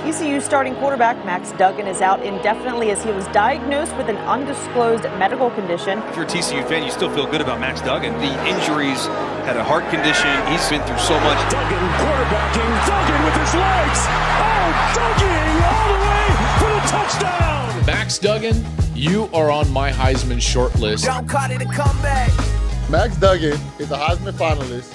TCU starting quarterback Max Duggan is out indefinitely as he was diagnosed with an undisclosed medical condition. If you're a TCU fan, you still feel good about Max Duggan. The injuries, had a heart condition. He's been through so much. Duggan quarterbacking. Duggan with his legs. Oh, Duggan all the way for the touchdown. Max Duggan, you are on my Heisman short list. Don't call it a comeback. Max Duggan is a Heisman finalist,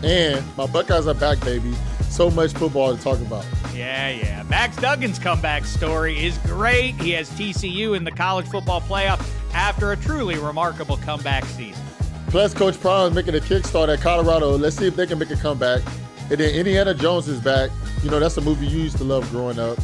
and my Buckeyes are back, baby. So much football to talk about. Yeah. Max Duggan's comeback story is great. He has TCU in the college football playoff after a truly remarkable comeback season. Plus, Coach Prime is making a kickstart at Colorado. Let's see if they can make a comeback. And then Indiana Jones is back. You know, that's a movie you used to love growing up.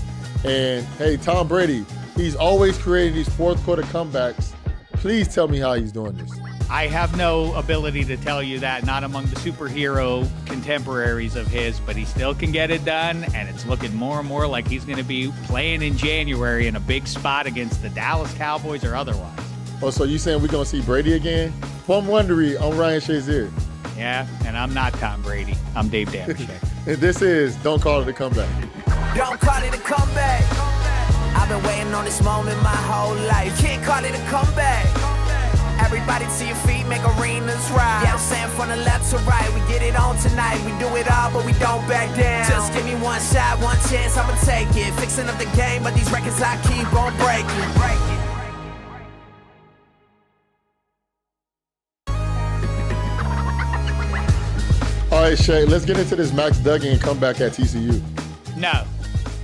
And, hey, Tom Brady, he's always creating these fourth-quarter comebacks. Please tell me how he's doing this. I have no ability to tell you that, not among the superhero contemporaries of his, but he still can get it done, and it's looking more and more like he's going to be playing in January in a big spot against the Dallas Cowboys or otherwise. Oh, so you saying we're going to see Brady again? From Wondery, I'm Ryan Shazier. Yeah, and I'm not Tom Brady. I'm Dave Dameshek. And this is Don't Call It a Comeback. Don't call it a comeback. I've been waiting on this moment my whole life. Can't call it a comeback. Everybody to your feet, make arenas rise. Yeah, I'm saying from the left to right, we get it on tonight. We do it all, but we don't back down. Just give me one shot, one chance, I'ma take it. Fixing up the game, but these records I keep on breaking. All right, Shay, let's get into this Max Duggan comeback at TCU. No.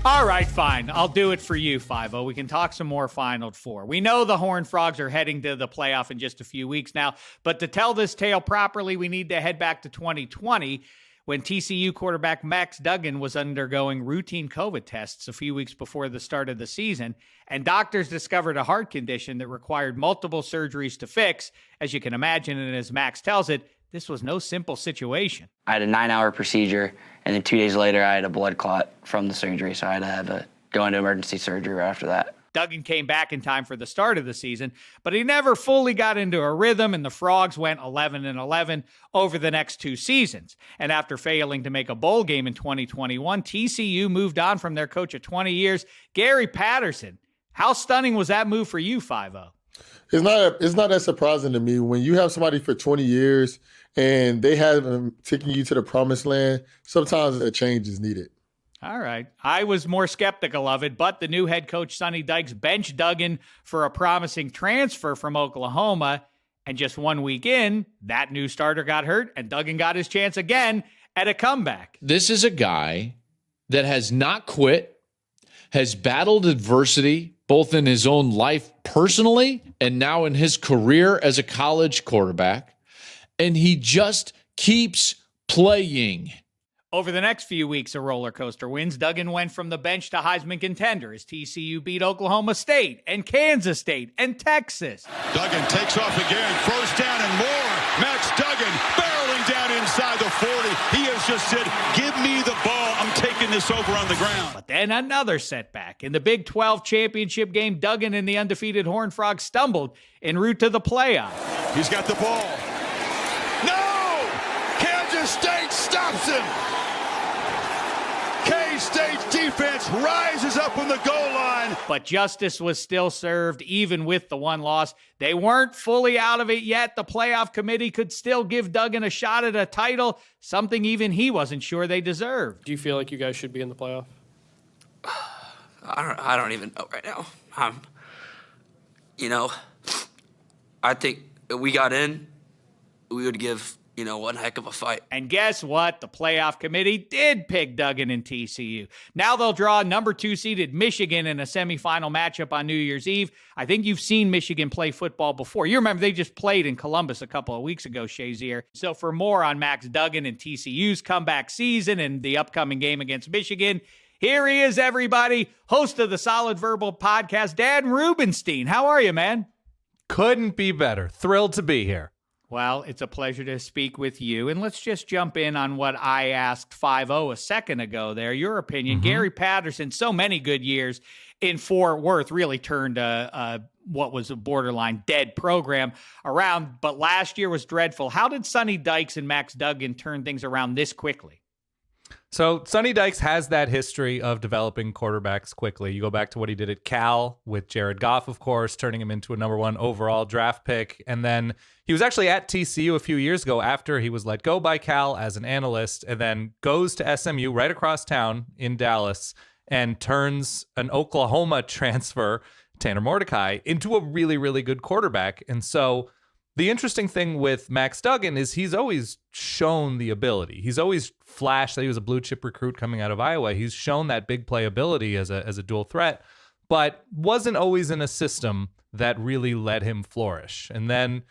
All right, fine. I'll do it for you, 5-0. We can talk some more Final Four. We know the Horned Frogs are heading to the playoff in just a few weeks now, but to tell this tale properly, we need to head back to 2020 when TCU quarterback Max Duggan was undergoing routine COVID tests a few weeks before the start of the season, and doctors discovered a heart condition that required multiple surgeries to fix. As you can imagine, and as Max tells it, this was no simple situation. I had a 9-hour procedure, and then 2 days later, I had a blood clot from the surgery, so I had to go into emergency surgery right after that. Duggan came back in time for the start of the season, but he never fully got into a rhythm, and the Frogs went 11-11 over the next two seasons. And after failing to make a bowl game in 2021, TCU moved on from their coach of 20 years, Gary Patterson. How stunning was that move for you, 5-0? It's not that surprising to me. When you have somebody for 20 years and they haven't taken you to the promised land, sometimes a change is needed. All right. I was more skeptical of it, but the new head coach, Sonny Dykes, benched Duggan for a promising transfer from Oklahoma. And just 1 week in, that new starter got hurt, and Duggan got his chance again at a comeback. This is a guy that has not quit, has battled adversity, both in his own life personally and now in his career as a college quarterback. And he just keeps playing. Over the next few weeks of roller coaster wins, Duggan went from the bench to Heisman contender as TCU beat Oklahoma State and Kansas State and Texas. Duggan takes off again. First down and more. Max Duggan barreling down inside the 40. He has just said, give me the ball. I'm taking this over on the ground. But then another setback. In the Big 12 championship game, Duggan and the undefeated Horned Frogs stumbled en route to the playoff. He's got the ball. No! Kansas State stops him. K-State's defense rises up on the goal line. But justice was still served even with the one loss. They weren't fully out of it yet. The playoff committee could still give Duggan a shot at a title, something even he wasn't sure they deserved. Do you feel like you guys should be in the playoff? I don't even know right now. I think if we got in, we would give one heck of a fight. And guess what? The playoff committee did pick Duggan and TCU. Now they'll draw number 2 seeded Michigan in a semifinal matchup on New Year's Eve. I think you've seen Michigan play football before. You remember they just played in Columbus a couple of weeks ago, Shazier. So for more on Max Duggan and TCU's comeback season and the upcoming game against Michigan, here he is, everybody, host of the Solid Verbal podcast, Dan Rubenstein. How are you, man? Couldn't be better. Thrilled to be here. Well, it's a pleasure to speak with you. And let's just jump in on what I asked 5-0 a second ago there. Your opinion. Gary Patterson, so many good years in Fort Worth, really turned what was a borderline dead program around. But last year was dreadful. How did Sonny Dykes and Max Duggan turn things around this quickly? So Sonny Dykes has that history of developing quarterbacks quickly. You go back to what he did at Cal with Jared Goff, of course, turning him into a number 1 overall draft pick. And then he was actually at TCU a few years ago after he was let go by Cal as an analyst, and then goes to SMU right across town in Dallas and turns an Oklahoma transfer, Tanner Mordecai, into a really, really good quarterback. And so the interesting thing with Max Duggan is he's always shown the ability. He's always flashed that he was a blue chip recruit coming out of Iowa. He's shown that big play ability as a dual threat, but wasn't always in a system that really let him flourish. And then,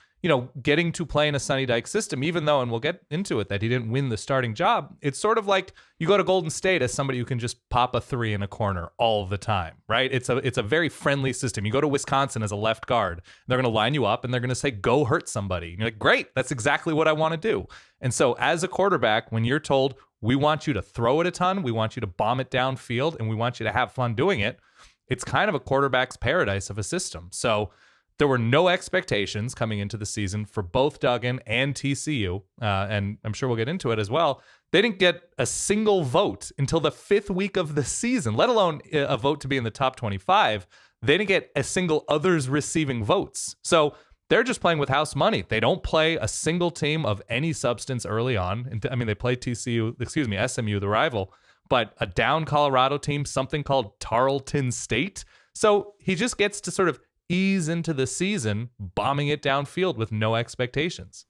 getting to play in a Sonny Dykes system, even though, and we'll get into it, that he didn't win the starting job, it's sort of like you go to Golden State as somebody who can just pop a 3 in a corner all the time, right? It's a very friendly system. You go to Wisconsin as a left guard, they're going to line you up and they're going to say, go hurt somebody. And you're like, great, that's exactly what I want to do. And so as a quarterback, when you're told, we want you to throw it a ton, we want you to bomb it downfield, and we want you to have fun doing it, it's kind of a quarterback's paradise of a system. So there were no expectations coming into the season for both Duggan and TCU, and I'm sure we'll get into it as well. They didn't get a single vote until the 5th week of the season, let alone a vote to be in the top 25. They didn't get a single others receiving votes. So they're just playing with house money. They don't play a single team of any substance early on. I mean, they play SMU, the rival, but a down Colorado team, something called Tarleton State. So he just gets to sort of ease into the season, bombing it downfield with no expectations.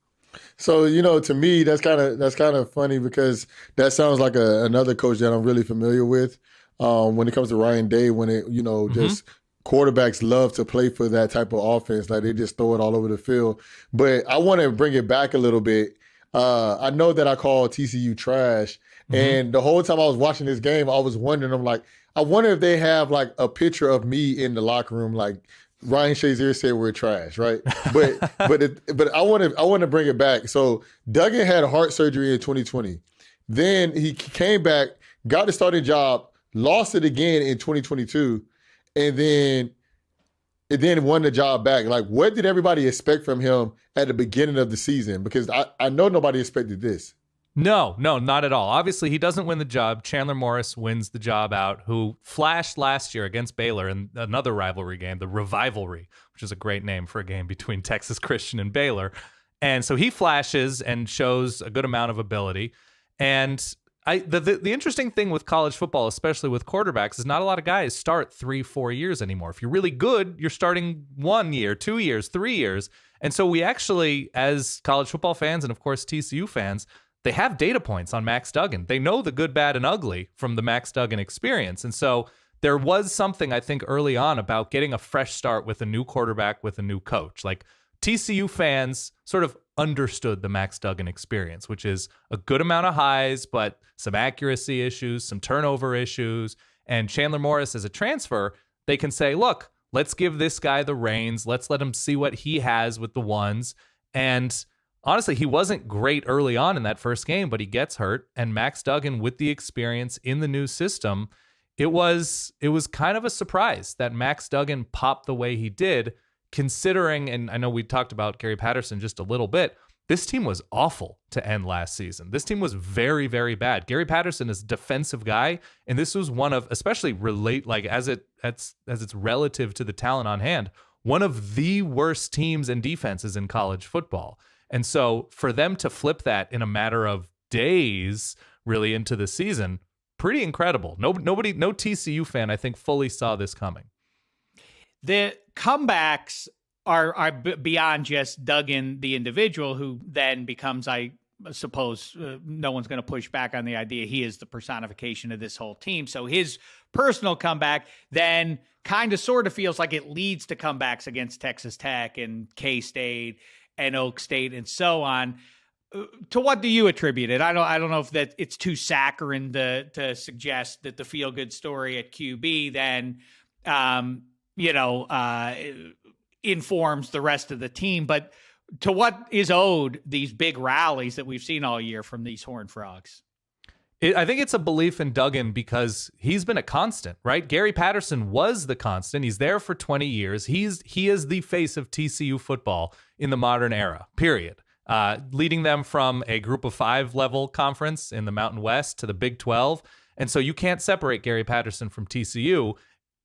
So, to me, that's kind of funny because that sounds like another coach that I'm really familiar with. When it comes to Ryan Day, when it, just quarterbacks love to play for that type of offense, like they just throw it all over the field. But I want to bring it back a little bit. I know that I call TCU trash, and the whole time I was watching this game, I was wondering, I'm like, I wonder if they have like a picture of me in the locker room, like Ryan Shazier said we're trash, right? But I want to bring it back. So Duggan had heart surgery in 2020. Then he came back, got the starting job, lost it again in 2022, and then won the job back. Like, what did everybody expect from him at the beginning of the season? Because I know nobody expected this. No, not at all. Obviously, he doesn't win the job. Chandler Morris wins the job out, who flashed last year against Baylor in another rivalry game, the Revivalry, which is a great name for a game between Texas Christian and Baylor. And so he flashes and shows a good amount of ability. And the interesting thing with college football, especially with quarterbacks, is not a lot of guys start 3-4 years anymore. If you're really good, you're starting 1 year, 2 years, 3 years. And so we actually, as college football fans and of course TCU fans, they have data points on Max Duggan. They know the good, bad, and ugly from the Max Duggan experience. And so there was something, I think, early on about getting a fresh start with a new quarterback, with a new coach. Like, TCU fans sort of understood the Max Duggan experience, which is a good amount of highs, but some accuracy issues, some turnover issues. And Chandler Morris, as a transfer, they can say, look, let's give this guy the reins. Let's let him see what he has with the ones. And honestly, he wasn't great early on in that first game, but he gets hurt. And Max Duggan, with the experience in the new system, it was kind of a surprise that Max Duggan popped the way he did, considering, and I know we talked about Gary Patterson just a little bit, this team was awful to end last season. This team was very, very bad. Gary Patterson is a defensive guy, and this was one of, especially as it's relative to the talent on hand, one of the worst teams and defenses in college football. And so for them to flip that in a matter of days, really into the season, pretty incredible. No TCU fan, I think, fully saw this coming. The comebacks are beyond just Duggan, the individual, who then becomes, I suppose, no one's going to push back on the idea he is the personification of this whole team. So his personal comeback then kind of sort of feels like it leads to comebacks against Texas Tech and K-State and Oak State and so on. To what do you attribute it? I don't know if that it's too saccharine to suggest that the feel-good story at QB then, informs the rest of the team. But to what is owed these big rallies that we've seen all year from these Horned Frogs? I think it's a belief in Duggan because he's been a constant, right? Gary Patterson was the constant. He's there for 20 years. He is the face of TCU football in the modern era, period. leading them from a group of 5 level conference in the Mountain West to the Big 12. And so you can't separate Gary Patterson from TCU,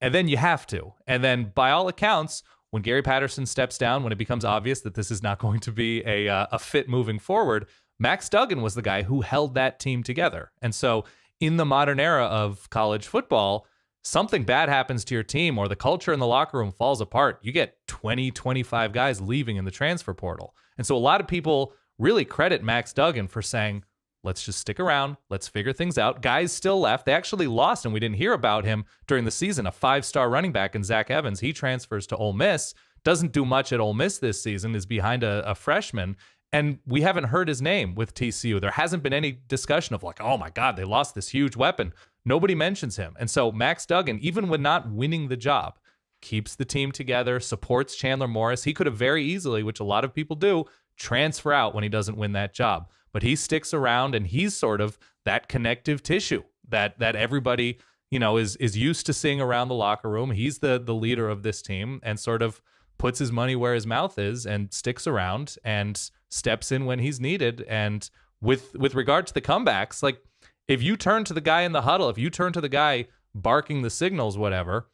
and then you have to. And then by all accounts, when Gary Patterson steps down, when it becomes obvious that this is not going to be a fit moving forward, Max Duggan was the guy who held that team together. And so in the modern era of college football, something bad happens to your team or the culture in the locker room falls apart, you get 20, 25 guys leaving in the transfer portal. And so a lot of people really credit Max Duggan for saying, let's just stick around. Let's figure things out. Guys still left. They actually lost, and we didn't hear about him during the season. A 5-star running back in Zach Evans. He transfers to Ole Miss. Doesn't do much at Ole Miss this season. Is behind a freshman. And we haven't heard his name with TCU. There hasn't been any discussion of like, oh my God, they lost this huge weapon. Nobody mentions him. And so Max Duggan, even when not winning the job, keeps the team together, supports Chandler Morris. He could have very easily, which a lot of people do, transfer out when he doesn't win that job. But he sticks around, and he's sort of that connective tissue that everybody, is used to seeing around the locker room. He's the leader of this team and sort of puts his money where his mouth is and sticks around and steps in when he's needed. And with regard to the comebacks, like if you turn to the guy in the huddle, if you turn to the guy barking the signals, whatever,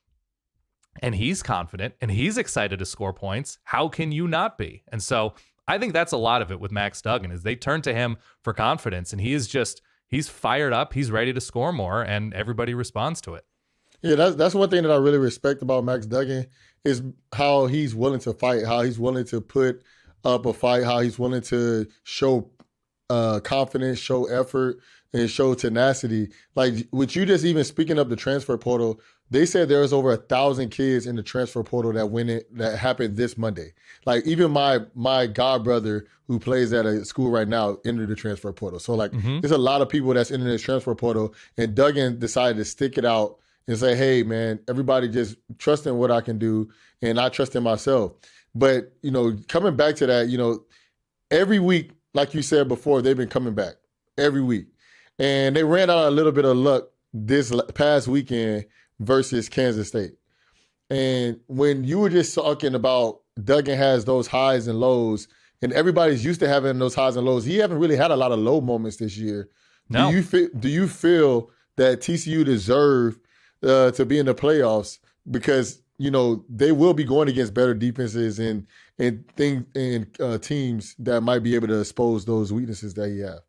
and he's confident and he's excited to score points, how can you not be? And so I think that's a lot of it with Max Duggan is they turn to him for confidence, and he's fired up, he's ready to score more, and everybody responds to it. Yeah, that's one thing that I really respect about Max Duggan is how he's willing to fight, how he's willing to put up a fight, how he's willing to show confidence, show effort, and show tenacity. Like with you just even speaking up the transfer portal, they said there was over 1,000 kids in the transfer portal that happened this Monday. Like even my god brother who plays at a school right now entered the transfer portal. So like there's a lot of people that's in the transfer portal, and Duggan decided to stick it out and say, hey man, everybody just trust in what I can do, and I trust in myself. But coming back to that, every week, like you said before, they've been coming back every week, and they ran out a little bit of luck this past weekend versus Kansas State. And when you were just talking about Duggan has those highs and lows, and everybody's used to having those highs and lows, he haven't really had a lot of low moments this year. No. Do you feel that TCU deserve to be in the playoffs because they will be going against better defenses and teams that might be able to expose those weaknesses that he have?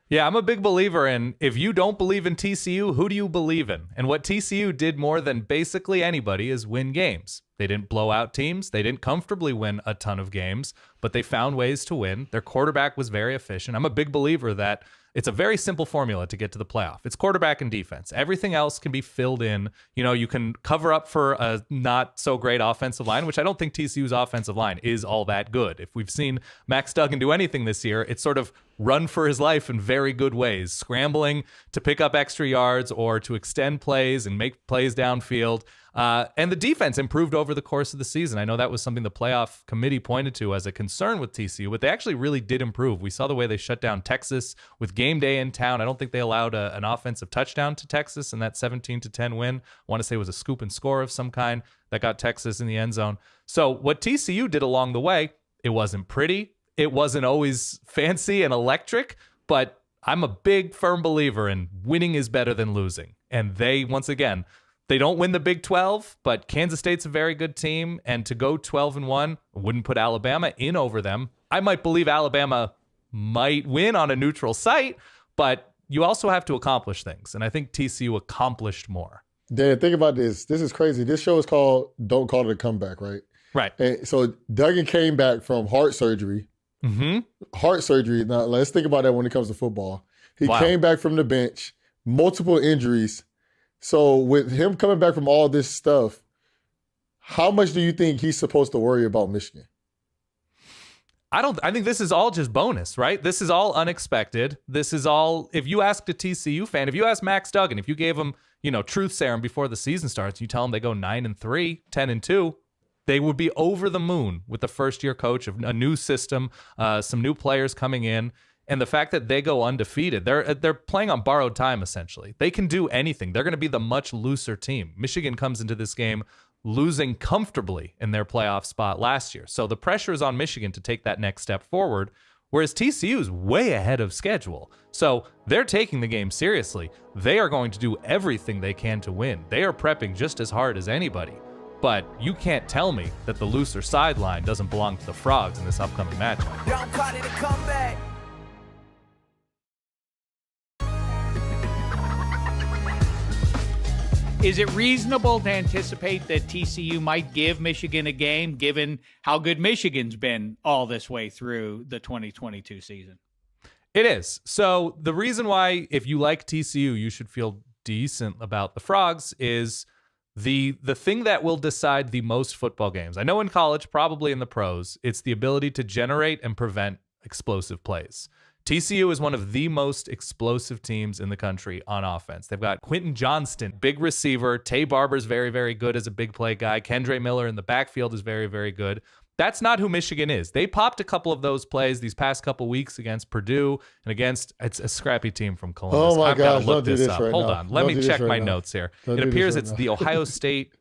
Yeah, I'm a big believer in if you don't believe in TCU, who do you believe in? And what TCU did more than basically anybody is win games. They didn't blow out teams. They didn't comfortably win a ton of games, but they found ways to win. Their quarterback was very efficient. I'm a big believer that it's a very simple formula to get to the playoff. It's quarterback and defense. Everything else can be filled in. You can cover up for a not so great offensive line, which I don't think TCU's offensive line is all that good. If we've seen Max Duggan do anything this year, it's sort of run for his life in very good ways, scrambling to pick up extra yards or to extend plays and make plays downfield. And the defense improved over the course of the season. I know that was something the playoff committee pointed to as a concern with TCU, but they actually really did improve. We saw the way they shut down Texas with game day in town. I don't think they allowed an offensive touchdown to Texas in that 17-10 win. I want to say it was a scoop and score of some kind that got Texas in the end zone. So what TCU did along the way, it wasn't pretty. It wasn't always fancy and electric, but I'm a big, firm believer in winning is better than losing. And they, once again, they don't win the Big 12, but Kansas State's a very good team, and to go 12-1, wouldn't put Alabama in over them. I might believe Alabama might win on a neutral site, but you also have to accomplish things, and I think TCU accomplished more. Dan, think about this. This is crazy. This show is called Don't Call It a Comeback, right? Right. And so Duggan came back from heart surgery. Heart surgery. Now, let's think about that when it comes to football. He came back from the bench, multiple injuries. So with him coming back from all this stuff, how much do you think he's supposed to worry about Michigan? I think this is all just bonus, right? This is all unexpected. This is all, if you asked a TCU fan, if you asked Max Duggan, if you gave him, truth serum before the season starts, you tell him they go 9-3, 10-2, they would be over the moon with the first-year coach of a new system, some new players coming in. And the fact that they go undefeated, they're playing on borrowed time, essentially. They can do anything. They're going to be the much looser team. Michigan comes into this game losing comfortably in their playoff spot last year. So the pressure is on Michigan to take that next step forward, whereas TCU is way ahead of schedule. So they're taking the game seriously. They are going to do everything they can to win. They are prepping just as hard as anybody. But you can't tell me that the looser sideline doesn't belong to the Frogs in this upcoming matchup. Don't call it a comeback. Is it reasonable to anticipate that TCU might give Michigan a game, given how good Michigan's been all this way through the 2022 season? It is. So the reason why, if you like TCU, you should feel decent about the Frogs is the thing that will decide the most football games. I know in college, probably in the pros, it's the ability to generate and prevent explosive plays. TCU is one of the most explosive teams in the country on offense. They've got Quentin Johnston, big receiver. Tay Barber's very, very good as a big play guy. Kendre Miller in the backfield is very, very good. That's not who Michigan is. They popped a couple of those plays these past couple weeks against Purdue and it's a scrappy team from Columbus. Oh my I've got gosh, to look don't do this this up. right Hold now. on. Let Don't me do this check right my now. notes here. Don't It do this appears right it's now. the Ohio State,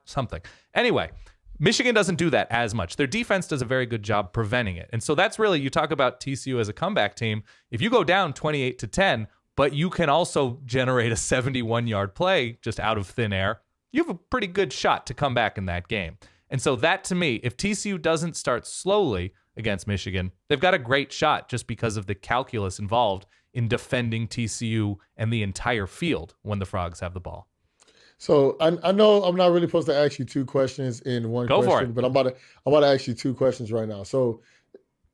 something. Anyway, Michigan doesn't do that as much. Their defense does a very good job preventing it. And so that's really, you talk about TCU as a comeback team. If you go down 28-10, but you can also generate a 71-yard play just out of thin air, you have a pretty good shot to come back in that game. And so that, to me, if TCU doesn't start slowly against Michigan, they've got a great shot just because of the calculus involved in defending TCU and the entire field when the Frogs have the ball. So I know I'm not really supposed to ask you two questions in one Go question, for it. but I'm about to ask you two questions right now. So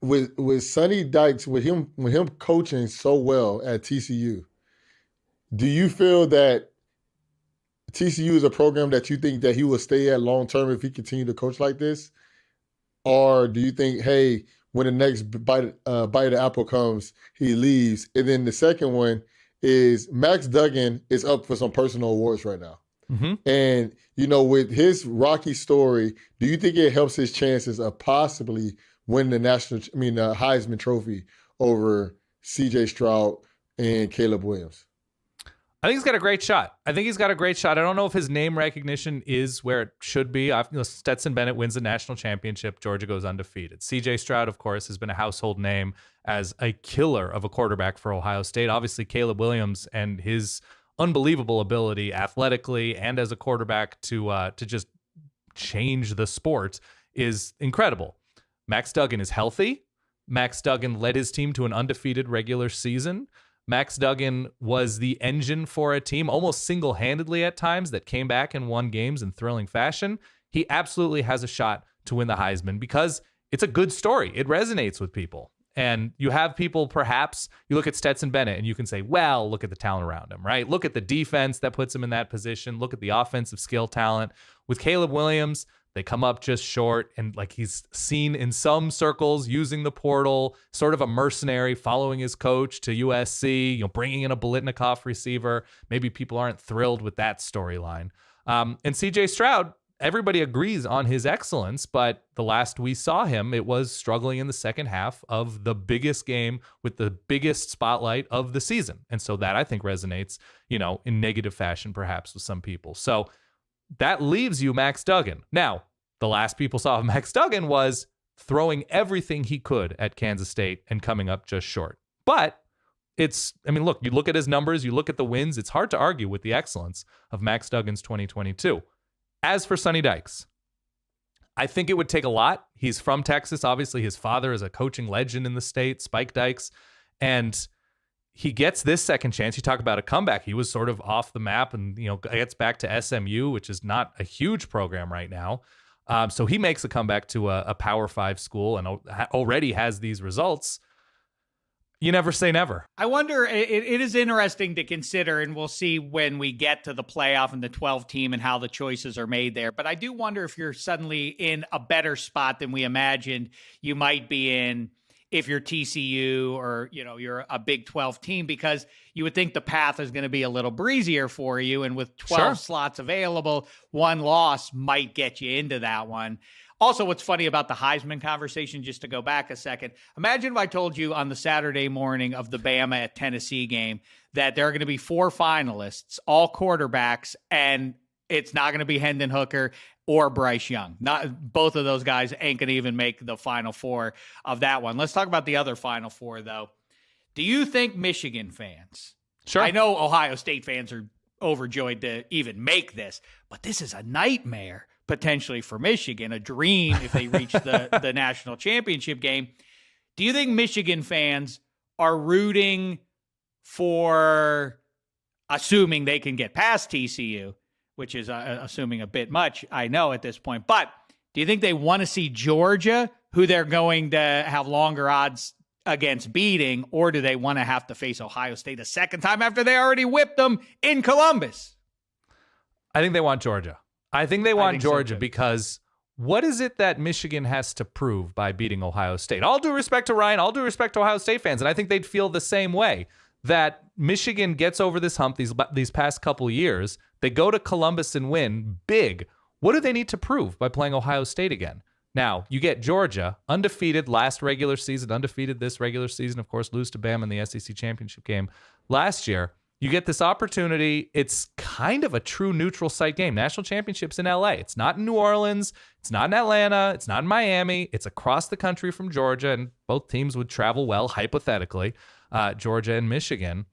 with Sonny Dykes, with him coaching so well at TCU, do you feel that TCU is a program that you think that he will stay at long term if he continue to coach like this? Or do you think, hey, when the next bite of the apple comes, he leaves? And then the second one is Max Duggan is up for some personal awards right now. Mm-hmm. And, with his rocky story, do you think it helps his chances of possibly winning the Heisman Trophy over C.J. Stroud and Caleb Williams? I think he's got a great shot. I don't know if his name recognition is where it should be. Stetson Bennett wins the national championship. Georgia goes undefeated. C.J. Stroud, of course, has been a household name as a killer of a quarterback for Ohio State. Obviously, Caleb Williams and his unbelievable ability athletically and as a quarterback to just change the sport is incredible. Max Duggan is healthy. Max Duggan led his team to an undefeated regular season. Max Duggan was the engine for a team almost single-handedly at times that came back and won games in thrilling fashion. He absolutely has a shot to win the Heisman because it's a good story. It resonates with people. And you have people, perhaps, you look at Stetson Bennett and you can say, well, look at the talent around him, right? Look at the defense that puts him in that position. Look at the offensive skill talent. With Caleb Williams, they come up just short, and he's seen in some circles using the portal, sort of a mercenary, following his coach to USC, bringing in a Biletnikoff receiver. Maybe people aren't thrilled with that storyline. And CJ Stroud, everybody agrees on his excellence, but the last we saw him, it was struggling in the second half of the biggest game with the biggest spotlight of the season. And so that, I think, resonates, in negative fashion, perhaps, with some people. So that leaves you Max Duggan. Now, the last people saw of Max Duggan was throwing everything he could at Kansas State and coming up just short. But look, you look at his numbers, you look at the wins, it's hard to argue with the excellence of Max Duggan's 2022. As for Sonny Dykes, I think it would take a lot. He's from Texas. Obviously, his father is a coaching legend in the state, Spike Dykes, and he gets this second chance. You talk about a comeback. He was sort of off the map and, gets back to SMU, which is not a huge program right now. So he makes a comeback to a Power 5 school and already has these results. You never say never. I wonder, it is interesting to consider, and we'll see when we get to the playoff and the 12 team and how the choices are made there. But I do wonder if you're suddenly in a better spot than we imagined you might be in if you're TCU or, you're a Big 12 team, because you would think the path is going to be a little breezier for you. And with 12 slots available, one loss might get you into that one. Also, what's funny about the Heisman conversation, just to go back a second, imagine if I told you on the Saturday morning of the Bama at Tennessee game that there are going to be 4 finalists, all quarterbacks, and It's not going to be Hendon Hooker or Bryce Young. Not both of those guys ain't going to even make the Final Four of that one. Let's talk about the other Final Four, though. Do you think Michigan fans? Sure. I know Ohio State fans are overjoyed to even make this, but this is a nightmare potentially for Michigan, a dream if they reach the national championship game. Do you think Michigan fans are rooting for, assuming they can get past TCU, which is assuming a bit much, I know at this point, but do you think they want to see Georgia, who they're going to have longer odds against beating, or do they want to have to face Ohio State a second time after they already whipped them in Columbus? I think they want Georgia. I think they want Georgia because what is it that Michigan has to prove by beating Ohio State? All due respect to Ryan, all due respect to Ohio State fans, and I think they'd feel the same way, that Michigan gets over this hump these past couple years. They go to Columbus and win big. What do they need to prove by playing Ohio State again? Now, you get Georgia, undefeated last regular season, undefeated this regular season, of course, lose to Bama in the SEC championship game last year. You get this opportunity. It's kind of a true neutral site game. National championships in LA. It's not in New Orleans. It's not in Atlanta. It's not in Miami. It's across the country from Georgia, and both teams would travel well, hypothetically, Georgia and Michigan.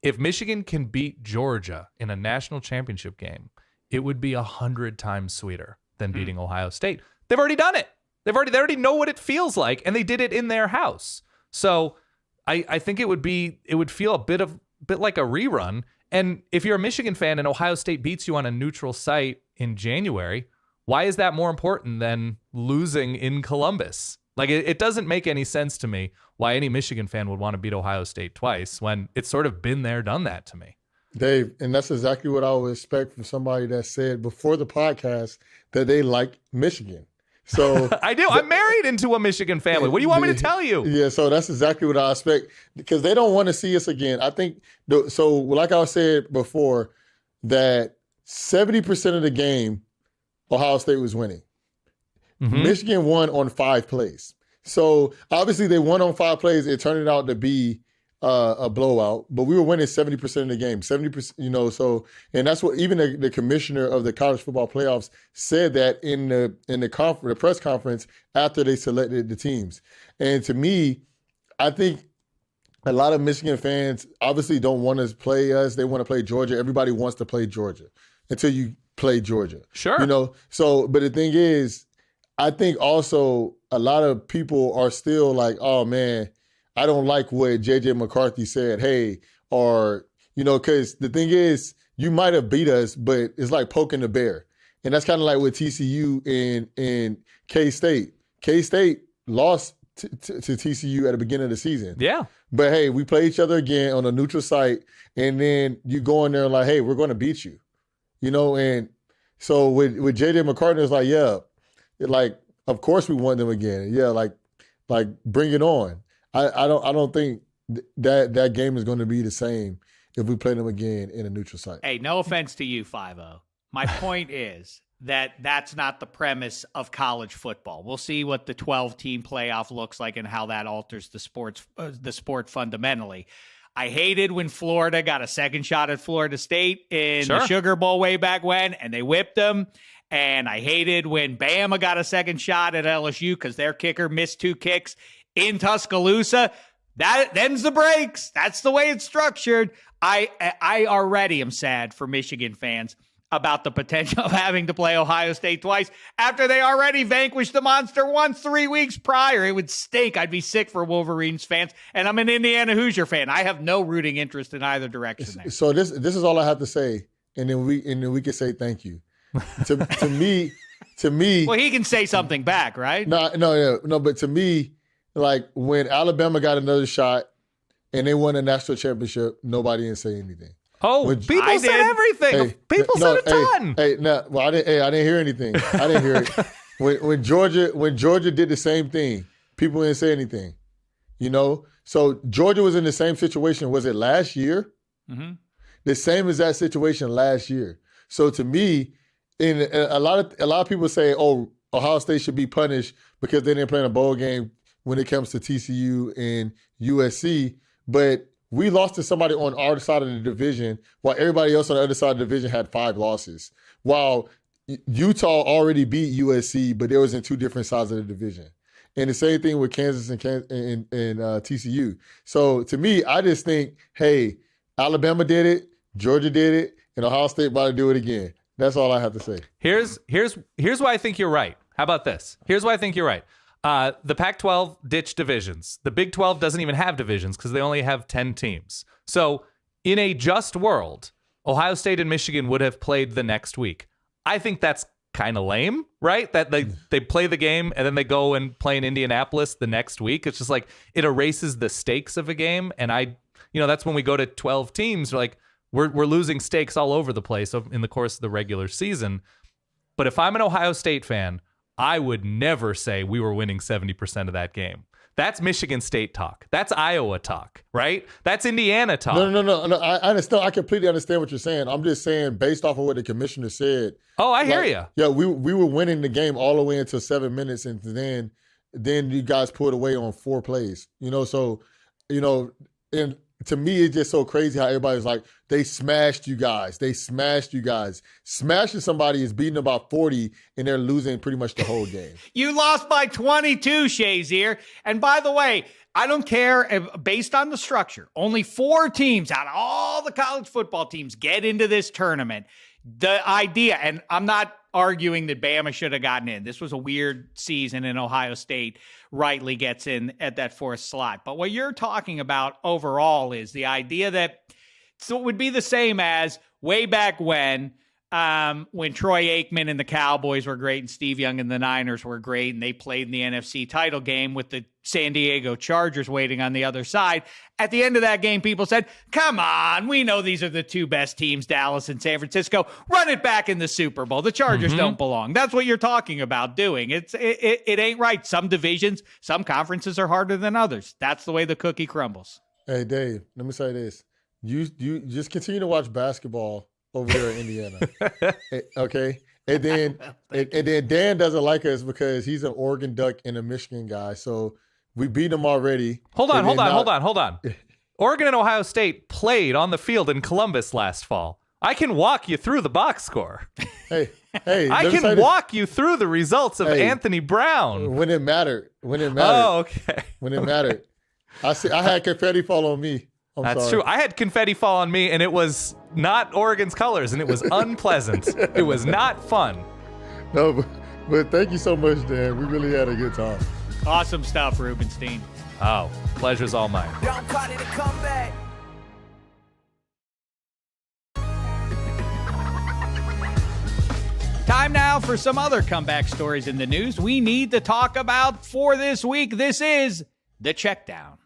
If Michigan can beat Georgia in a national championship game, it would be 100 times sweeter than beating Ohio State. They've already done it. They already know what it feels like, and they did it in their house. So I think it would feel a bit like a rerun. And if you're a Michigan fan and Ohio State beats you on a neutral site in January, why is that more important than losing in Columbus? Like, it doesn't make any sense to me why any Michigan fan would want to beat Ohio State twice when it's sort of been there, done that to me. Dave, and that's exactly what I would expect from somebody that said before the podcast that they like Michigan. So I do. I'm married into a Michigan family. What do you want me to tell you? Yeah, so that's exactly what I expect, because they don't want to see us again. I think, so like I said before, that 70% of the game, Ohio State was winning. Mm-hmm. Michigan won on 5 plays. So obviously they won on 5 plays. It turned out to be a blowout, but we were winning 70% of the game, 70%, so, and that's what even the commissioner of the college football playoffs said that in the press conference after they selected the teams. And to me, I think a lot of Michigan fans obviously don't want to play us. They want to play Georgia. Everybody wants to play Georgia until you play Georgia. Sure. So, but the thing is, I think also a lot of people are still like, oh man, I don't like what J.J. McCarthy said, hey, or, because the thing is, you might have beat us, but it's like poking the bear. And that's kind of like with TCU and K-State. K-State lost to TCU at the beginning of the season. Yeah. But, hey, we play each other again on a neutral site, and then you go in there like, hey, we're going to beat you. And so with J.J. McCarthy, it's like, yeah, of course we want them again. Yeah, like bring it on. I don't think that game is going to be the same if we play them again in a neutral site. Hey, no offense to you, 5-0. My point is that's not the premise of college football. We'll see what the 12-team playoff looks like and how that alters the sport fundamentally. I hated when Florida got a second shot at Florida State in the Sugar Bowl way back when, and they whipped them. And I hated when Bama got a second shot at LSU because their kicker missed 2 kicks in Tuscaloosa. Them's the breaks. That's the way it's structured. I already am sad for Michigan fans about the potential of having to play Ohio State twice after they already vanquished the monster once 3 weeks prior. It would stink. I'd be sick for Wolverines fans, and I'm an Indiana Hoosier fan. I have no rooting interest in either direction there. So this is all I have to say, and then we can say thank you. To me. Well, he can say something back, right? No. But to me, like when Alabama got another shot and they won a national championship, nobody didn't say anything. Oh, people said everything. People said a ton. I didn't hear anything. I didn't hear it. When Georgia did the same thing, people didn't say anything. So Georgia was in the same situation. Was it last year? Mm-hmm. The same as that situation last year. So to me, a lot of people say, oh, Ohio State should be punished because they didn't play in a bowl game when it comes to TCU and USC. But we lost to somebody on our side of the division while everybody else on the other side of the division had 5 losses. While Utah already beat USC, but they was in 2 different sides of the division. And the same thing with Kansas and TCU. So to me, I just think, hey, Alabama did it, Georgia did it, and Ohio State about to do it again. That's all I have to say. Here's why I think you're right. How about this? Here's why I think you're right. The Pac-12 ditched divisions. The Big 12 doesn't even have divisions because they only have 10 teams. So in a just world, Ohio State and Michigan would have played the next week. I think that's kind of lame, right? That they play the game and then they go and play in Indianapolis the next week. It's just like it erases the stakes of a game. And that's when we go to 12 teams. We're losing stakes all over the place in the course of the regular season. But if I'm an Ohio State fan, I would never say we were winning 70% of that game. That's Michigan State talk. That's Iowa talk, right? That's Indiana talk. No. I understand. I completely understand what you're saying. I'm just saying, based off of what the commissioner said. Oh, I hear you. Yeah, we were winning the game all the way until 7 minutes, and then you guys pulled away on 4 plays. And to me, it's just so crazy how everybody's like, they smashed you guys. Smashing somebody is beating about 40, and they're losing pretty much the whole game. You lost by 22, Shazier. And by the way, I don't care based on the structure. Only 4 teams out of all the college football teams get into this tournament. The idea, and I'm not arguing that Bama should have gotten in. This was a weird season, and Ohio State rightly gets in at that 4th slot. But what you're talking about overall is the idea that so it would be the same as way back when Troy Aikman and the Cowboys were great and Steve Young and the Niners were great and they played in the NFC title game with the San Diego Chargers waiting on the other side. At the end of that game, people said, come on, we know these are the 2 best teams, Dallas and San Francisco. Run it back in the Super Bowl. The Chargers don't belong. That's what you're talking about doing. It ain't right. Some divisions, some conferences are harder than others. That's the way the cookie crumbles. Hey, Dave, let me say this. You just continue to watch basketball over there in Indiana. Okay? And then Dan doesn't like us because he's an Oregon Duck and a Michigan guy. So we beat him already. Hold on. Oregon and Ohio State played on the field in Columbus last fall. I can walk you through the box score. Hey, I can walk you through the results of Anthony Brown. When it mattered. Oh, okay. When it mattered. I had confetti fall on me. That's true. I had confetti fall on me, and it was not Oregon's colors, and it was unpleasant. It was not fun. No, but thank you so much, Dan. We really had a good time. Awesome stuff, Rubenstein. Oh, pleasure's all mine. Don't call it a comeback. Time now for some other comeback stories in the news we need to talk about for this week. This is the Checkdown.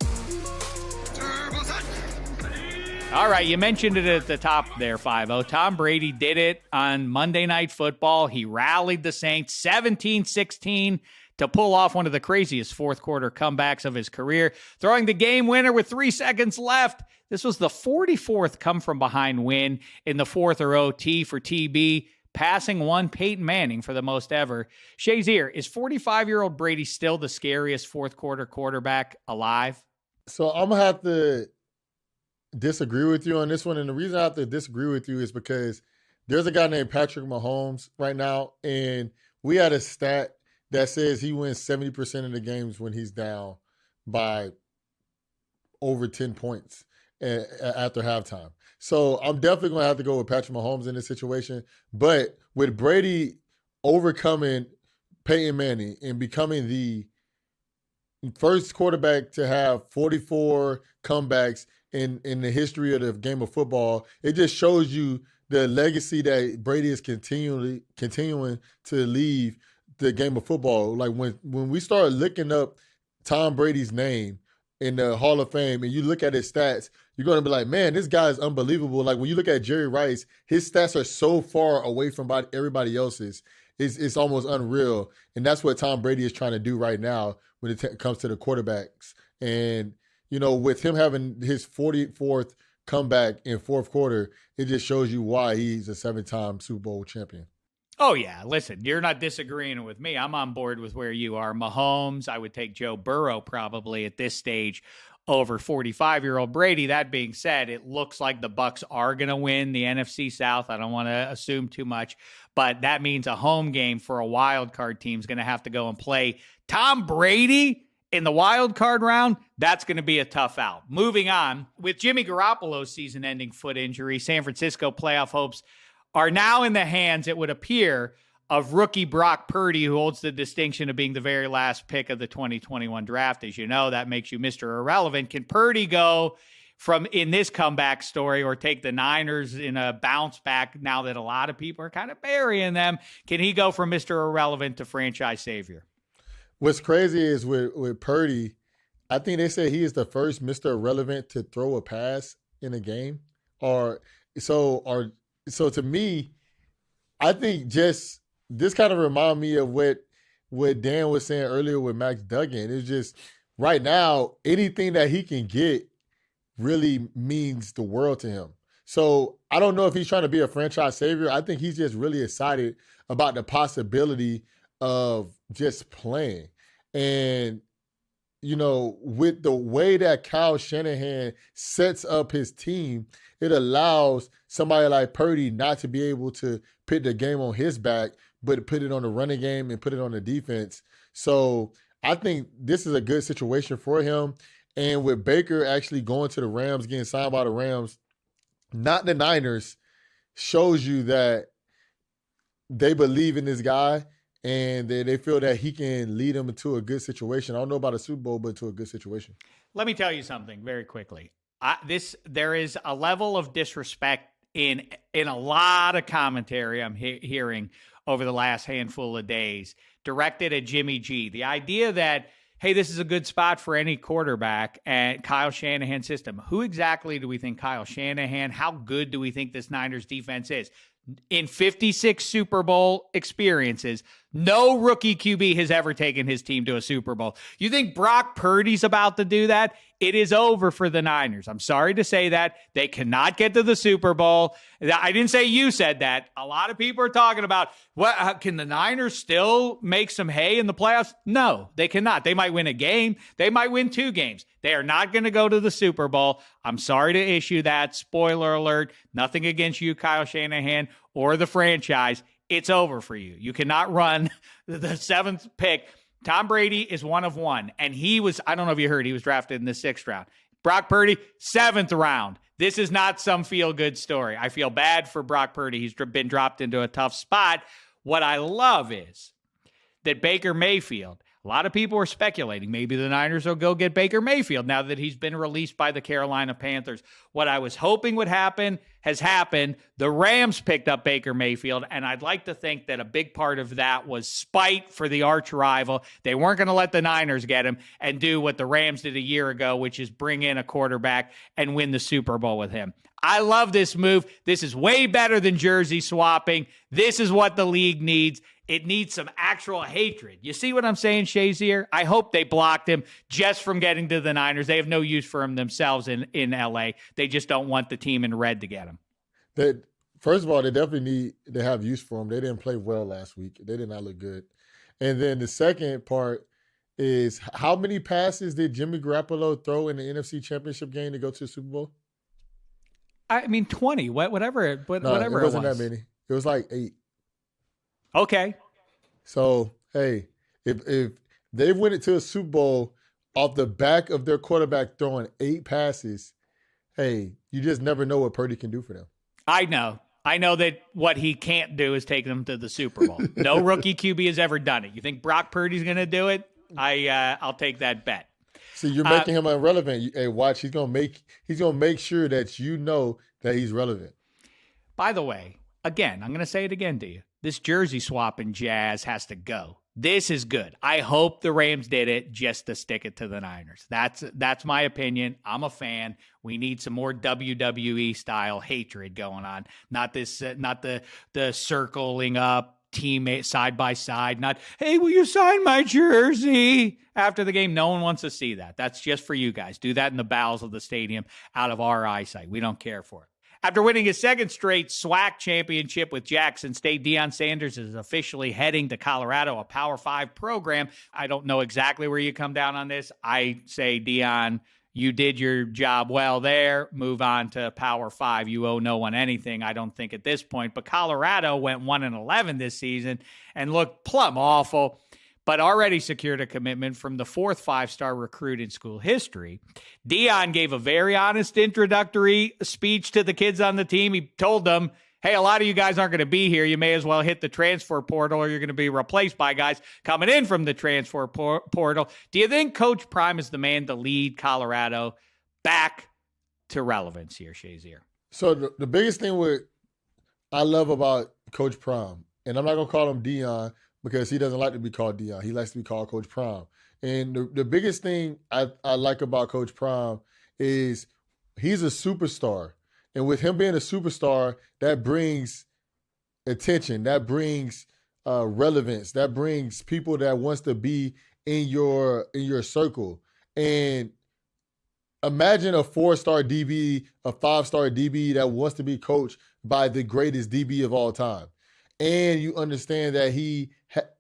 All right, you mentioned it at the top there, 5-0. Tom Brady did it on Monday Night Football. He rallied the Saints 17-16 to pull off one of the craziest 4th quarter comebacks of his career, throwing the game winner with 3 seconds left. This was the 44th come-from-behind win in the 4th or OT for TB, passing one Peyton Manning for the most ever. Shazier, is 45-year-old Brady still the scariest 4th quarter quarterback alive? So I'm going to have to disagree with you on this one. And the reason I have to disagree with you is because there's a guy named Patrick Mahomes right now, and we had a stat that says he wins 70% of the games when he's down by over 10 points after halftime. So I'm definitely going to have to go with Patrick Mahomes in this situation. But with Brady overcoming Peyton Manning and becoming the first quarterback to have 44 comebacks in the history of the game of football, it just shows you the legacy that Brady is continuing to leave the game of football. Like when we start looking up Tom Brady's name in the Hall of Fame and you look at his stats, you're going to be like, man, this guy is unbelievable. Like when you look at Jerry Rice, his stats are so far away from everybody else's. It's almost unreal. And that's what Tom Brady is trying to do right now when it comes to the quarterbacks. And with him having his 44th comeback in 4th quarter, it just shows you why he's a 7-time Super Bowl champion. Oh, yeah. Listen, you're not disagreeing with me. I'm on board with where you are. Mahomes, I would take Joe Burrow probably at this stage over 45-year-old Brady. That being said, it looks like the Bucs are going to win the NFC South. I don't want to assume too much, but that means a home game for a wild card team is going to have to go and play Tom Brady in the wild card round. That's going to be a tough out. Moving on, with Jimmy Garoppolo's season-ending foot injury, San Francisco playoff hopes are now in the hands, it would appear, of rookie Brock Purdy, who holds the distinction of being the very last pick of the 2021 draft. As you know, that makes you Mr. Irrelevant. Can Purdy go from in this comeback story or take the Niners in a bounce back now that a lot of people are kind of burying them? Can he go from Mr. Irrelevant to franchise savior? What's crazy is with Purdy, I think they say he is the first Mr. Irrelevant to throw a pass in a game. So to me, I think just this kind of remind me of what Dan was saying earlier with Max Duggan. It's just right now, anything that he can get really means the world to him. So I don't know if he's trying to be a franchise savior. I think he's just really excited about the possibility of just playing. And, you know, with the way that Kyle Shanahan sets up his team, it allows somebody like Purdy not to be able to put the game on his back, but put it on the running game and put it on the defense. So I think this is a good situation for him. And with Baker actually going to the Rams, getting signed by the Rams, not the Niners, shows you that they believe in this guy and they feel that he can lead them into a good situation. I don't know about a Super Bowl, but to a good situation. Let me tell you something very quickly. There is a level of disrespect in a lot of commentary I'm hearing over the last handful of days directed at Jimmy G. The idea that, hey, this is a good spot for any quarterback and Kyle Shanahan's system. Who exactly do we think Kyle Shanahan? How good do we think this Niners defense is? In 56 Super Bowl experiences, no rookie QB has ever taken his team to a Super Bowl. You think Brock Purdy's about to do that? It is over for the Niners. I'm sorry to say that. They cannot get to the Super Bowl. I didn't say you said that. A lot of people are talking about, can the Niners still make some hay in the playoffs? No, they cannot. They might win a game. They might win 2 games. They are not going to go to the Super Bowl. I'm sorry to issue that. Spoiler alert. Nothing against you, Kyle Shanahan, or the franchise. It's over for you. You cannot run the 7th pick. Tom Brady is one of one, and he was, I don't know if you heard, he was drafted in the 6th round. Brock Purdy, 7th round. This is not some feel-good story. I feel bad for Brock Purdy. He's been dropped into a tough spot. What I love is that Baker Mayfield, a lot of people are speculating maybe the Niners will go get Baker Mayfield now that he's been released by the Carolina Panthers. What I was hoping would happen has happened. The Rams picked up Baker Mayfield, and I'd like to think that a big part of that was spite for the arch rival. They weren't going to let the Niners get him and do what the Rams did a year ago, which is bring in a quarterback and win the Super Bowl with him. I love this move. This is way better than jersey swapping. This is what the league needs. It needs some actual hatred. You see what I'm saying, Shazier? I hope they blocked him just from getting to the Niners. They have no use for him themselves in L.A. They just don't want the team in red to get him. First of all, they definitely need to have use for him. They didn't play well last week. They did not look good. And then the second part is, how many passes did Jimmy Garoppolo throw in the NFC Championship game to go to the Super Bowl? I mean, 20, whatever it was. It wasn't that many. It was like 8. Okay. So, hey, if they went into a Super Bowl off the back of their quarterback throwing 8 passes, hey, you just never know what Purdy can do for them. I know that what he can't do is take them to the Super Bowl. No rookie QB has ever done it. You think Brock Purdy's going to do it? I'll take that bet. See, you're making him irrelevant. Hey, watch, he's gonna make sure that you know that he's relevant. By the way, again, I'm gonna say it again to you. This jersey swapping jazz has to go. This is good. I hope the Rams did it just to stick it to the Niners. That's my opinion. I'm a fan. We need some more WWE style hatred going on. Not this, not the circling up teammate side by side. Not, hey, will you sign my jersey after the game? No one wants to see that. That's just for you guys. Do that in the bowels of the stadium, out of our eyesight. We don't care for it. After winning his 2nd straight SWAC championship with Jackson State, Deion Sanders is officially heading to Colorado, a Power 5 program. I don't know exactly where you come down on this. I say, Deion, You did your job well there. Move on to Power 5. You owe no one anything, I don't think, at this point. But Colorado went 1-11 this season and looked plumb awful, but already secured a commitment from the 4th 5-star recruit in school history. Deion gave a very honest introductory speech to the kids on the team. He told them, hey, a lot of you guys aren't going to be here. You may as well hit the transfer portal, or you're going to be replaced by guys coming in from the transfer portal. Do you think Coach Prime is the man to lead Colorado back to relevance here, Shazier? So the biggest thing I love about Coach Prime, and I'm not going to call him Deion because he doesn't like to be called Deion. He likes to be called Coach Prime. And the biggest thing I like about Coach Prime is he's a superstar. And with him being a superstar, that brings attention, that brings relevance, that brings people that wants to be in your circle. And imagine a 4-star DB, a 5-star DB that wants to be coached by the greatest DB of all time. And you understand that he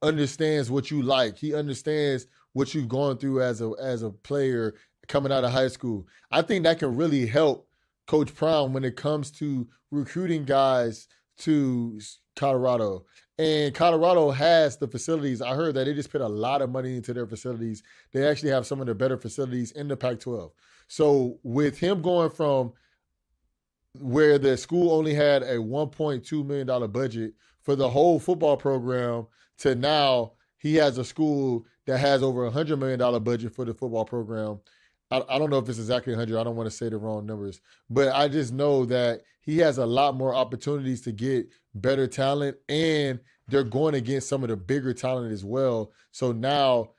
understands what you like. He understands what you've gone through as a player coming out of high school. I think that can really help Coach Prime when it comes to recruiting guys to Colorado. And Colorado has the facilities. I heard that they just put a lot of money into their facilities. They actually have some of the better facilities in the Pac-12. So with him going from where the school only had a $1.2 million budget for the whole football program to now he has a school that has over a $100 million budget for the football program. I don't know if it's exactly 100. I don't want to say the wrong numbers. But I just know that he has a lot more opportunities to get better talent, and they're going against some of the bigger talent as well. So now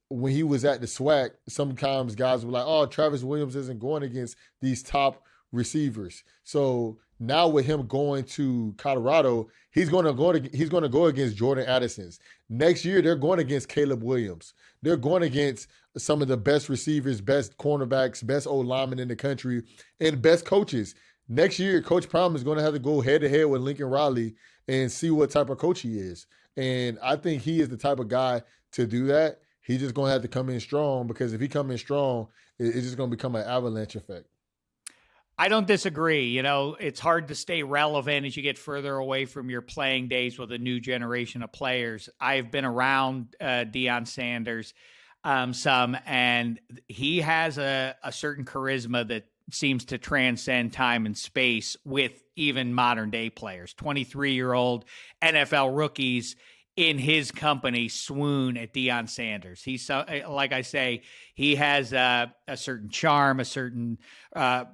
when he was at the SWAC, sometimes guys were like, oh, Travis Williams isn't going against these top receivers. So now with him going to Colorado, he's going to go against Jordan Addison's. Next year, they're going against Caleb Williams. They're going against some of the best receivers, best cornerbacks, best old linemen in the country, and best coaches. Next year, Coach Prime is going to have to go head-to-head with Lincoln Riley and see what type of coach he is. And I think he is the type of guy to do that. He's just going to have to come in strong, because if he come in strong, it's just going to become an avalanche effect. I don't disagree. You know, it's hard to stay relevant as you get further away from your playing days with a new generation of players. I've been around Deion Sanders some, and he has a certain charisma that seems to transcend time and space with even modern day players. 23-year-old NFL rookies in his company swoon at Deion Sanders. He's, like I say, he has a certain charm, a certain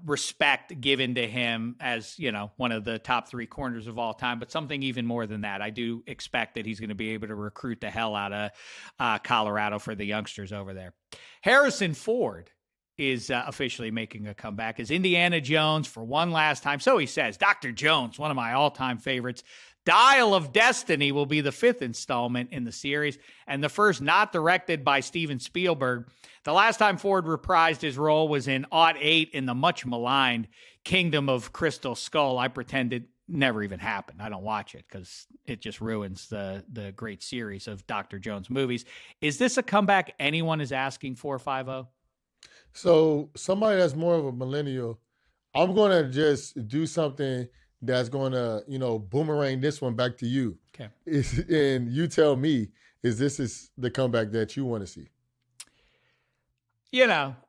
respect given to him as, you know, one of the top 3 corners of all time, but something even more than that. I do expect that he's going to be able to recruit the hell out of Colorado for the youngsters over there. Harrison Ford is officially making a comeback as Indiana Jones for one last time. So he says. Dr. Jones, one of my all-time favorites. Dial of Destiny will be the 5th installment in the series, and the first not directed by Steven Spielberg. The last time Ford reprised his role was in '08 in the much-maligned Kingdom of Crystal Skull. I pretend it never even happened. I don't watch it because it just ruins the great series of Dr. Jones movies. Is this a comeback anyone is asking for, 5-0? So somebody that's more of a millennial, I'm going to just do something that's going to, boomerang this one back to you. Okay. And you tell me, this is the comeback that you want to see?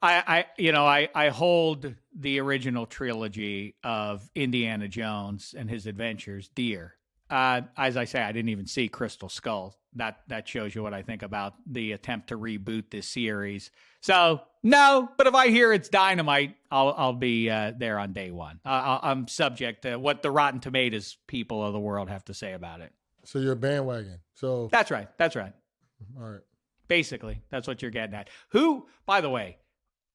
I hold the original trilogy of Indiana Jones and his adventures dear. As I say, I didn't even see Crystal Skull. That shows you what I think about the attempt to reboot this series. So no, but if I hear it's dynamite, I'll be there on day one. I'm subject to what the Rotten Tomatoes people of the world have to say about it. So you're a bandwagon. So that's right. All right. Basically, that's what you're getting at. Who, by the way,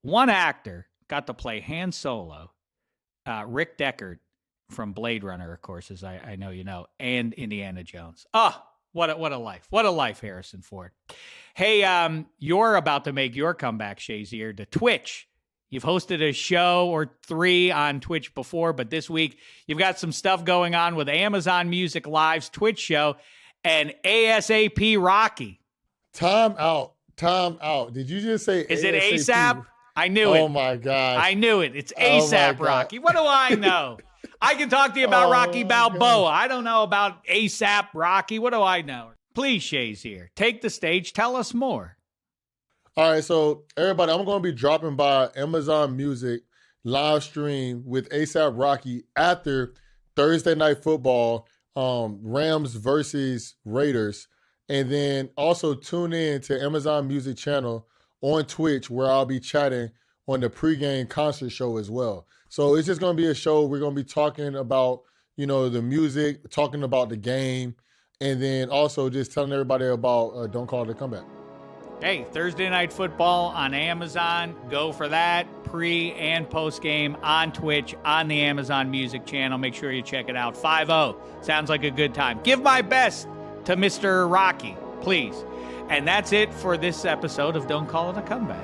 one actor got to play Han Solo, Rick Deckard from Blade Runner, of course, as I know you know, and Indiana Jones. What a life. What a life, Harrison Ford. Hey, you're about to make your comeback, Shazier, to Twitch. You've hosted a show or 3 on Twitch before, but this week you've got some stuff going on with Amazon Music Live's Twitch show and ASAP Rocky. Time out. Did you just say Is it ASAP? I knew it. Oh my gosh. I knew it. It's Oh my ASAP God. Rocky. What do I know? I can talk to you about Rocky Balboa. I don't know about ASAP Rocky. What do I know? Please, Shazier, take the stage. Tell us more. All right, so everybody, I'm going to be dropping by Amazon Music live stream with ASAP Rocky after Thursday Night Football, Rams versus Raiders. And then also tune in to Amazon Music channel on Twitch where I'll be chatting on the pregame concert show as well. So it's just going to be a show. We're going to be talking about, the music, talking about the game, and then also just telling everybody about Don't Call It a Comeback. Hey, Thursday Night Football on Amazon. Go for that. Pre and post game on Twitch on the Amazon Music channel. Make sure you check it out. 5-0. Sounds like a good time. Give my best to Mr. Rocky, please. And that's it for this episode of Don't Call It a Comeback.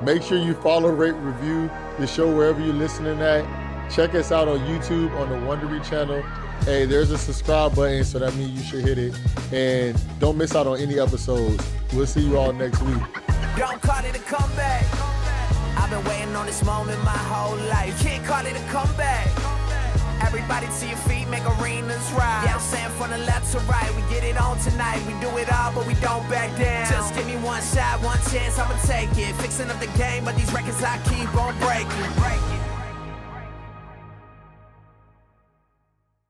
Make sure you follow, rate, review the show wherever you're listening at. Check us out on YouTube on the Wondery channel. Hey, there's a subscribe button, so that means you should hit it. And don't miss out on any episodes. We'll see you all next week. Don't call it a comeback. I've been waiting on this moment my whole life. Can't call it a comeback. Everybody to your feet, make arenas rise. Yeah, I'm saying from the left to right, we get it on tonight. We do it all, but we don't back down. Just give me one shot, one chance, I'ma take it. Fixing up the game, but these records I keep on breaking.